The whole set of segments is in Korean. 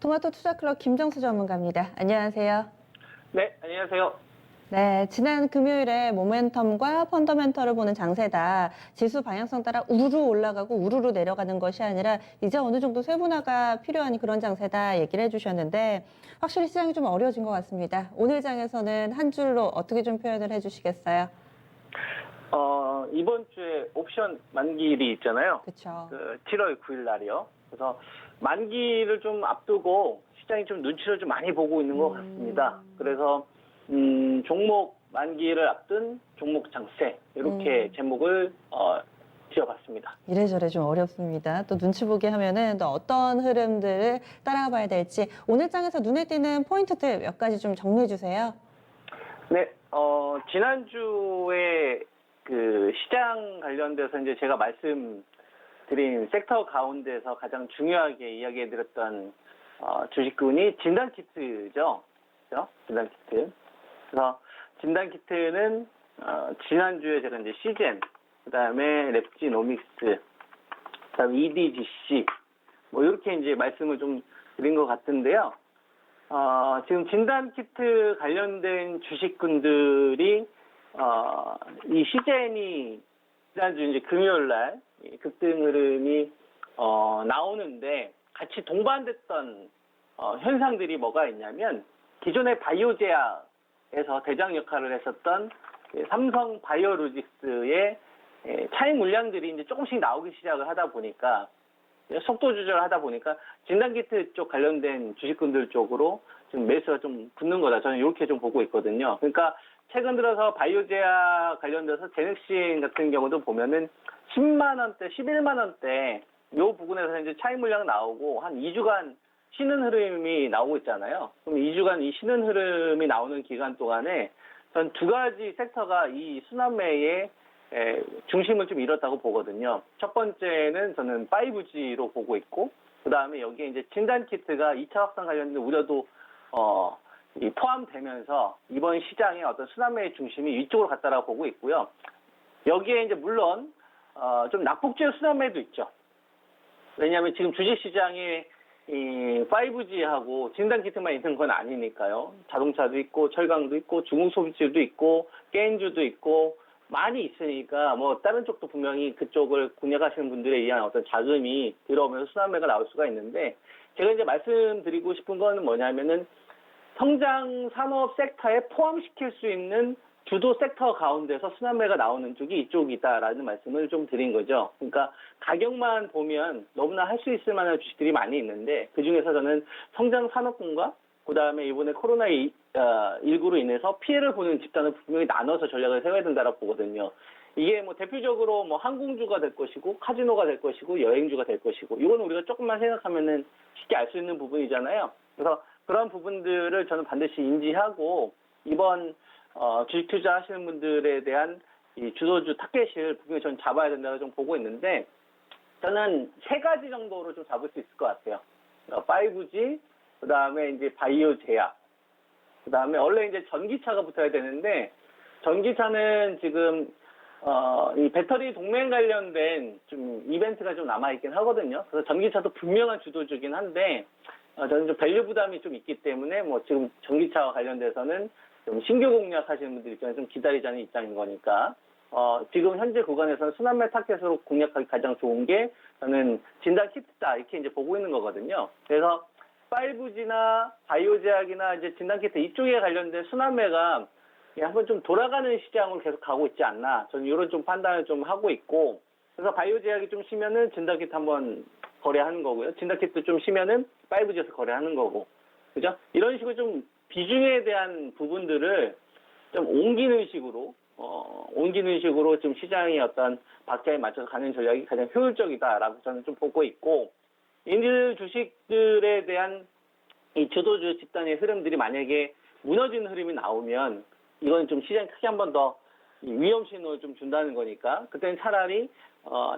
토마토 투자클럽 김정수 전문가입니다. 안녕하세요. 네, 안녕하세요. 네, 지난 금요일에 모멘텀과 펀더멘털을 보는 장세다. 지수 방향성 따라 우르르 올라가고 우르르 내려가는 것이 아니라 이제 어느 정도 세분화가 필요한 그런 장세다 얘기를 해주셨는데 확실히 시장이 좀 어려워진 것 같습니다. 오늘 장에서는 한 줄로 어떻게 좀 표현을 해주시겠어요? 이번 주에 옵션 만기일이 있잖아요. 그렇죠. 7월 9일 날이요. 그래서 만기를 좀 앞두고 시장이 좀 눈치를 좀 많이 보고 있는 것 같습니다. 그래서 종목 만기를 앞둔 종목 장세 이렇게 제목을 지어봤습니다. 이래저래 좀 어렵습니다. 또 눈치 보게 하면은 또 어떤 흐름들을 따라가봐야 될지 오늘 장에서 눈에 띄는 포인트들 몇 가지 좀 정리해 주세요. 네, 지난주에 그 시장 관련돼서 이제 제가 말씀드린 섹터 가운데서 가장 중요하게 이야기해드렸던 주식군이 진단키트죠. 그죠? 진단키트. 그래서 진단키트는 지난주에 제가 이제 시젠, 그 다음에 랩지노믹스, 그 다음에 EDGC, 뭐 이렇게 이제 말씀을 좀 드린 것 같은데요. 지금 진단키트 관련된 주식군들이 이 시젠이 지난주 이제 금요일 날 급등 흐름이 나오는데 같이 동반됐던 현상들이 뭐가 있냐면 기존의 바이오제약에서 대장 역할을 했었던 삼성 바이오로직스의 차익 물량들이 이제 조금씩 나오기 시작을 하다 보니까 속도 조절하다 보니까 진단키트 쪽 관련된 주식군들 쪽으로 지금 매수가 좀 붙는 거다. 저는 이렇게 좀 보고 있거든요. 그러니까 최근 들어서 바이오제약 관련돼서 제넥신 같은 경우도 보면은 10만 원대, 11만 원대 요 부분에서 이제 차익 물량 나오고 한 2주간 쉬는 흐름이 나오고 있잖아요. 그럼 2주간 이 쉬는 흐름이 나오는 기간 동안에 전 두 가지 섹터가 이 순환매의 중심을 좀 잃었다고 보거든요. 첫 번째는 저는 5G로 보고 있고, 그 다음에 여기에 이제 진단키트가 2차 확산 관련된 우려도 포함되면서 이번 시장의 어떤 순환매의 중심이 위쪽으로 갔다라고 보고 있고요. 여기에 이제 물론 좀 낙폭주의 순환매도 있죠. 왜냐하면 지금 주식시장에 이 5G하고 진단키트만 있는 건 아니니까요. 자동차도 있고 철강도 있고 중국 소비주도 있고 게임주도 있고 많이 있으니까 뭐 다른 쪽도 분명히 그쪽을 공략하시는 분들에 의한 어떤 자금이 들어오면서 순환매가 나올 수가 있는데 제가 이제 말씀드리고 싶은 건 뭐냐면은 성장 산업 섹터에 포함시킬 수 있는 주도 섹터 가운데서 순환매가 나오는 쪽이 이쪽이다라는 말씀을 좀 드린 거죠. 그러니까 가격만 보면 너무나 할 수 있을 만한 주식들이 많이 있는데 그중에서 저는 성장 산업군과 그다음에 이번에 코로나19로 인해서 피해를 보는 집단을 분명히 나눠서 전략을 세워야 된다고 보거든요. 이게 뭐 대표적으로 뭐 항공주가 될 것이고 카지노가 될 것이고 여행주가 될 것이고 이거는 우리가 조금만 생각하면은 쉽게 알 수 있는 부분이잖아요. 그래서 그런 부분들을 저는 반드시 인지하고 이번 주식 투자하시는 분들에 대한 이 주도주 타겟을 분명히 저는 잡아야 된다고 좀 보고 있는데 저는 세 가지 정도로 좀 잡을 수 있을 것 같아요. 5G, 그 다음에 이제 바이오 제약, 그 다음에 원래 이제 전기차가 붙어야 되는데 전기차는 지금 이 배터리 동맹 관련된 좀 이벤트가 좀 남아있긴 하거든요. 그래서 전기차도 분명한 주도주긴 한데 저는 좀 밸류 부담이 좀 있기 때문에 뭐 지금 전기차와 관련돼서는 좀 신규 공략하시는 분들 입장에서 좀 기다리자는 입장인 거니까 지금 현재 구간에서는 순환매 타켓으로 공략하기 가장 좋은 게 저는 진단 키트다 이렇게 이제 보고 있는 거거든요. 그래서 5G나 바이오제약이나 이제 진단 키트 이쪽에 관련된 순환매가 한번 좀 돌아가는 시장으로 계속 가고 있지 않나 저는 이런 좀 판단을 좀 하고 있고 그래서 바이오제약이 좀 쉬면은 진단 키트 한번 거래하는 거고요. 진단 키트 좀 쉬면은 5G에서 거래하는 거고 그죠? 이런 식으로 좀 비중에 대한 부분들을 좀 옮기는 식으로 좀 시장의 어떤 박자에 맞춰서 가는 전략이 가장 효율적이다라고 저는 좀 보고 있고, 인들 주식들에 대한 이 주도주 집단의 흐름들이 만약에 무너지는 흐름이 나오면, 이건 좀 시장이 크게 한 번 더 위험 신호를 좀 준다는 거니까, 그때는 차라리,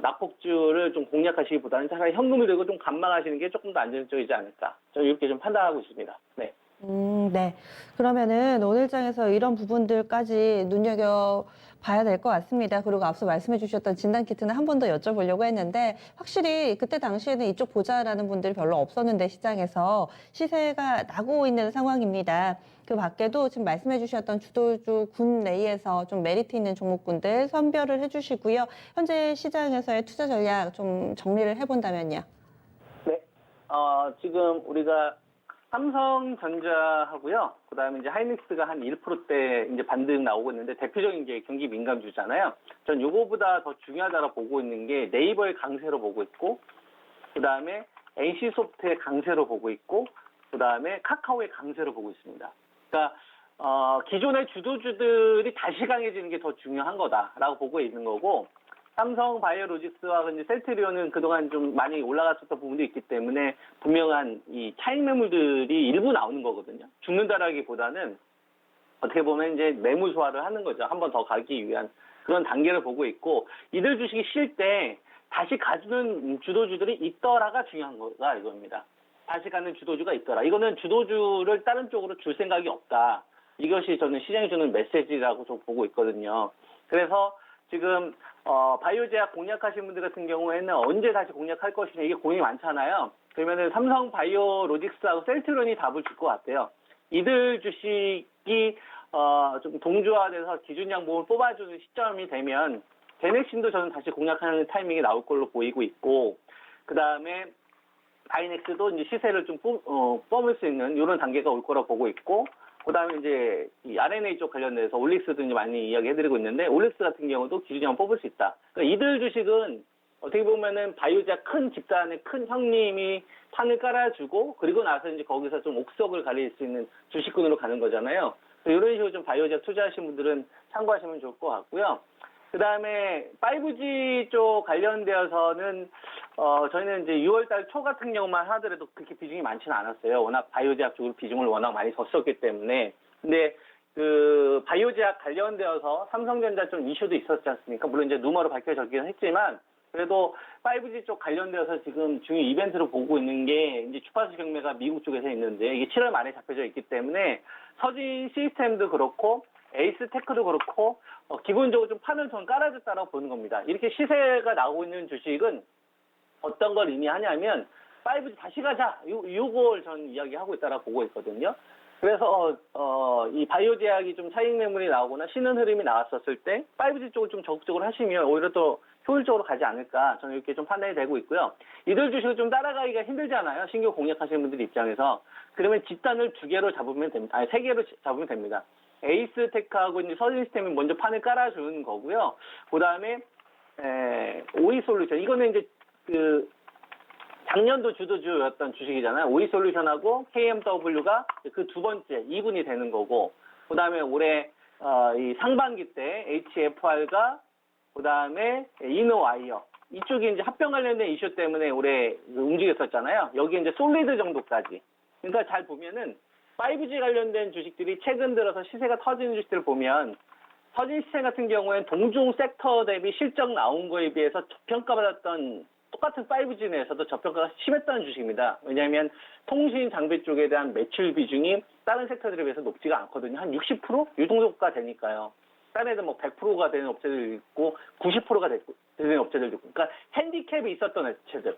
낙폭주를 좀 공략하시기보다는 차라리 현금을 들고 좀 감망하시는 게 조금 더 안전적이지 않을까. 저는 이렇게 좀 판단하고 있습니다. 네. 네. 그러면은 오늘 장에서 이런 부분들까지 눈여겨봐야 될 것 같습니다. 그리고 앞서 말씀해 주셨던 진단키트는 한 번 더 여쭤보려고 했는데 확실히 그때 당시에는 이쪽 보자라는 분들이 별로 없었는데 시장에서 시세가 나고 있는 상황입니다. 그 밖에도 지금 말씀해 주셨던 주도주 군 내에서 좀 메리트 있는 종목군들 선별을 해주시고요. 현재 시장에서의 투자 전략 좀 정리를 해본다면요. 네. 지금 우리가 삼성전자하고요. 그다음에 이제 하이닉스가 한 1%대 이제 반등 나오고 있는데 대표적인 게 경기 민감주잖아요. 전 요거보다 더 중요하다고 보고 있는 게 네이버의 강세로 보고 있고, 그다음에 NC소프트의 강세로 보고 있고, 그다음에 카카오의 강세로 보고 있습니다. 그러니까 기존의 주도주들이 다시 강해지는 게 더 중요한 거다라고 보고 있는 거고, 삼성 바이오로직스와 이제 셀트리온은 그동안 좀 많이 올라갔었던 부분도 있기 때문에 분명한 이 차익 매물들이 일부 나오는 거거든요. 죽는다라기보다는 어떻게 보면 이제 매물 소화를 하는 거죠. 한 번 더 가기 위한 그런 단계를 보고 있고, 이들 주식이 쉴 때 다시 가주는 주도주들이 있더라가 중요한 거가 이겁니다. 다시 가는 주도주가 있더라. 이거는 주도주를 다른 쪽으로 줄 생각이 없다. 이것이 저는 시장이 주는 메시지라고 좀 보고 있거든요. 그래서 지금 바이오제약 공략하신 분들 같은 경우에는 언제 다시 공략할 것이냐, 이게 고민이 많잖아요. 그러면은 삼성 바이오로직스하고 셀트리온이 답을 줄 것 같아요. 이들 주식이 좀 동조화돼서 기준 양봉을 뽑아주는 시점이 되면 제넥신도 저는 다시 공략하는 타이밍이 나올 걸로 보이고 있고, 그 다음에 바이넥스도 이제 시세를 좀 뿜을 수 있는 이런 단계가 올 거라고 보고 있고, 그 다음에 이제 이 R&A 쪽 관련돼서 올릭스도 이제 많이 이야기해드리고 있는데, 올릭스 같은 경우도 기준형을 뽑을 수 있다. 그러니까 이들 주식은 어떻게 보면은 바이오제약 큰 집단의 큰 형님이 판을 깔아주고, 그리고 나서 이제 거기서 좀 옥석을 가릴 수 있는 주식군으로 가는 거잖아요. 이런 식으로 좀 바이오제약 투자하신 분들은 참고하시면 좋을 것 같고요. 그 다음에 5G 쪽 관련되어서는 저희는 이제 6월달 초 같은 경우만 하더라도 그렇게 비중이 많지는 않았어요. 워낙 바이오제약 쪽으로 비중을 워낙 많이 뒀었기 때문에. 근데 그 바이오제약 관련되어서 삼성전자 좀 이슈도 있었지 않습니까? 물론 이제 루머로 밝혀졌긴 했지만, 그래도 5G 쪽 관련되어서 지금 중요 이벤트로 보고 있는 게 이제 주파수 경매가 미국 쪽에서 있는데, 이게 7월 말에 잡혀져 있기 때문에 서진 시스템도 그렇고 에이스 테크도 그렇고 기본적으로 좀 판을 좀 깔아줬다라고 보는 겁니다. 이렇게 시세가 나오고 있는 주식은 어떤 걸 의미하냐면 5G 다시 가자, 요걸 전 이야기하고 있다라고 보고 있거든요. 그래서 이 바이오제약이 좀 차익 매물이 나오거나 쉬는 흐름이 나왔었을 때 5G 쪽을 좀 적극적으로 하시면 오히려 또 효율적으로 가지 않을까, 저는 이렇게 좀 판단이 되고 있고요. 이들 주식을 좀 따라가기가 힘들잖아요, 신규 공략하시는 분들 입장에서. 그러면 집단을 2개로 잡으면 됩니다. 아니 3개로 잡으면 됩니다. 에이스 테크하고 이제 서진 시스템이 먼저 판을 깔아주는 거고요. 그 다음에 오이 솔루션, 이거는 이제 그 작년도 주도주였던 주식이잖아요. 오이 솔루션하고 KMW가 그 두 번째 2분이 되는 거고, 그 다음에 올해 이 상반기 때 HFR과 그 다음에 이노와이어, 이쪽이 이제 합병 관련된 이슈 때문에 올해 움직였었잖아요. 여기 이제 솔리드 정도까지. 그러니까 잘 보면은 5G 관련된 주식들이 최근 들어서 시세가 터지는 주식들을 보면, 서진 시스템 같은 경우에는 동종 섹터 대비 실적 나온 거에 비해서 저평가받았던, 똑같은 5G 내에서도 저평가가 심했다는 주식입니다. 왜냐하면 통신 장비 쪽에 대한 매출 비중이 다른 섹터들에 비해서 높지가 않거든요. 한 60%? 이 정도가 되니까요. 다른 애들 뭐 100%가 되는 업체들 있고 90%가 되는 업체들도 있고. 그러니까 핸디캡이 있었던 업체들.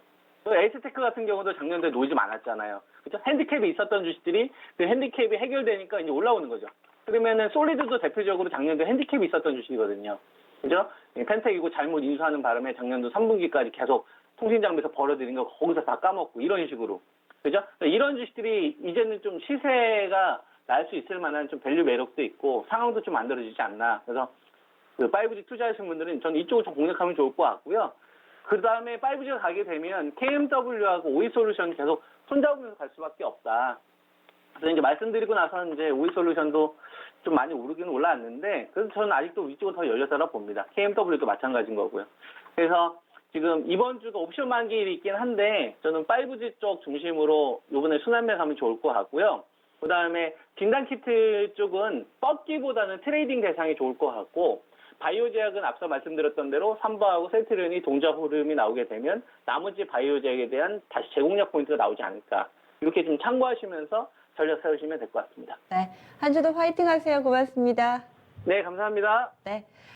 에이스테크 같은 경우도 작년도에 노이즈 많았잖아요. 그죠? 핸디캡이 있었던 주식들이 그 핸디캡이 해결되니까 이제 올라오는 거죠. 그러면은 솔리드도 대표적으로 작년도에 핸디캡이 있었던 주식이거든요. 그죠? 펜텍이고 잘못 인수하는 바람에 작년도 3분기까지 계속 통신장비에서 벌어들인 거 거기서 다 까먹고 이런 식으로. 그죠? 이런 주식들이 이제는 좀 시세가 날 수 있을 만한 좀 밸류 매력도 있고 상황도 좀 만들어지지 않나. 그래서 그 5G 투자하시는 분들은 저는 이쪽을 좀 공략하면 좋을 것 같고요. 그 다음에 5G가 가게 되면 KMW하고 오이솔루션 계속 손잡으면서 갈 수밖에 없다. 그래서 이제 말씀드리고 나서는 이제 오이솔루션도 좀 많이 오르기는 올라왔는데, 그래서 저는 아직도 위쪽은 더 열렸다고 봅니다. KMW도 마찬가지인 거고요. 그래서 지금 이번 주가 옵션 만기일이 있긴 한데, 저는 5G 쪽 중심으로 이번에 순환매 가면 좋을 것 같고요. 그 다음에 진단키트 쪽은 뻗기보다는 트레이딩 대상이 좋을 것 같고, 바이오제약은 앞서 말씀드렸던 대로 삼바하고 셀트리온이 동작 흐름이 나오게 되면 나머지 바이오제약에 대한 다시 재공략 포인트가 나오지 않을까. 이렇게 좀 참고하시면서 전략 세우시면 될 것 같습니다. 네, 한 주도 화이팅 하세요. 고맙습니다. 네, 감사합니다. 네.